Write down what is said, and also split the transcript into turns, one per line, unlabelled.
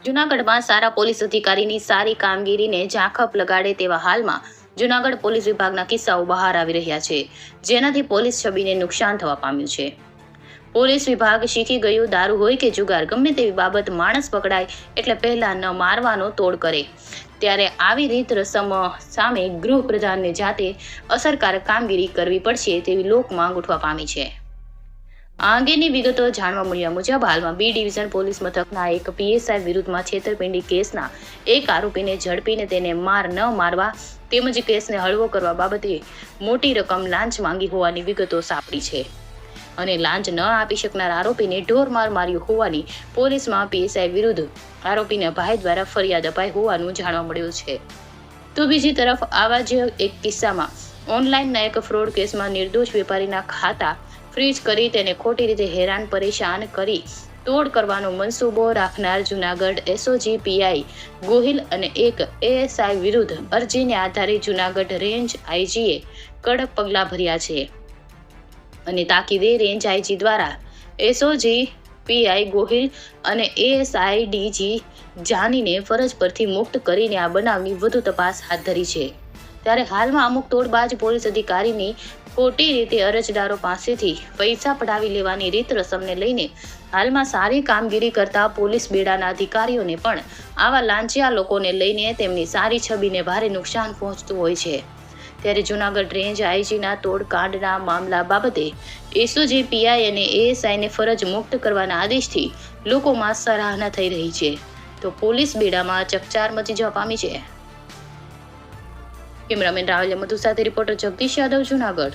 જૂનાગઢમાં સારા પોલીસ અધિકારીની સારી કામગીરીને ઝાંખપ લગાડે તેવા હાલમાં જૂનાગઢ પોલીસ વિભાગના કિસ્સાઓ બહાર આવી રહ્યા છે, જેનાથી પોલીસ છબીને નુકસાન થવા પામ્યું છે. પોલીસ વિભાગ શીખી ગયું દારૂ હોય કે જુગાર ગમે તેવી બાબત માણસ પકડાય એટલે પહેલા ન મારવાનો તોડ કરે, ત્યારે આવી રીત રસમ સામે ગૃહપ્રધાનને જાતે અસરકારક કામગીરી કરવી પડશે તેવી લોક માંગ ઉઠવા પામી છે. આ અંગેની વિગતો જાણવા મળ્યા મુજબ હાલમાં બી ડિવિઝન પોલીસ મથકના એક પીએસઆઈ વિરુદ્ધમાં છેતરપિંડી કેસના એક આરોપીને ઝડપીને તેને માર ન મારવા તેમજ કેસને હળવો કરવા બાબતે મોટી રકમ લાંચ માંગી હોવાની વિગતો સાંપડી છે અને લાંચ ન આપી શકનાર આરોપીને ઢોરમાર માર્યું હોવાની પોલીસમાં પીએસઆઈ વિરુદ્ધ આરોપીના ભાઈ દ્વારા ફરિયાદ અપાઈ હોવાનું જાણવા મળ્યું છે. તો બીજી તરફ આવા જ એક કિસ્સામાં ઓનલાઈનના એક ફ્રોડ કેસમાં નિર્દોષ વેપારીના ખાતા ફ્રીઝ કરી તેને ખોટી રીતે હેરાન પરેશાન કરી તોડ કરવાનો મનસૂબો રાખનાર જૂનાગઢ એસઓજી પીઆઈ ગોહિલ અને એક એએસઆઈ વિરુદ્ધ અરજીને આધારે જૂનાગઢ રેન્જ આઈજીએ કડક પગલાં ભર્યા છે અને તાકીદે રેન્જ આઈજી દ્વારા એસઓજી પીઆઈ ગોહિલ અને એએસઆઈ ડીજી જાનીને ફરજ પરથી મુક્ત કરીને આ બનાવની વધુ તપાસ હાથ ધરી છે. ત્યારે હાલમાં અમુક તોડબાજ પોલીસ અધિકારીની ખોટી રીતે અરજદારો પાસેથી પૈસા પડાવી લેવાની રીત રસમને લઈને હાલમાં સારી કામગીરી કરતા પોલીસ બેડાના અધિકારીઓને પણ આવા લાંચિયા લોકોને લઈને તેમની સારી છબીને ભારે નુકસાન પહોંચતું હોય છે. ત્યારે જૂનાગઢ રેન્જ આઈજીના તોડકાંડના મામલા બાબતે એસઓજી પીઆઈ અને એએસઆઈને ફરજ મુક્ત કરવાના આદેશથી લોકોમાં સરાહના થઈ રહી છે, તો પોલીસ બેડામાં ચકચાર મચી જવા પામી છે. કેમેરામેન રાહુલ મધુ સાથે રિપોર્ટર જગદીશ યાદવ, જૂનાગઢ.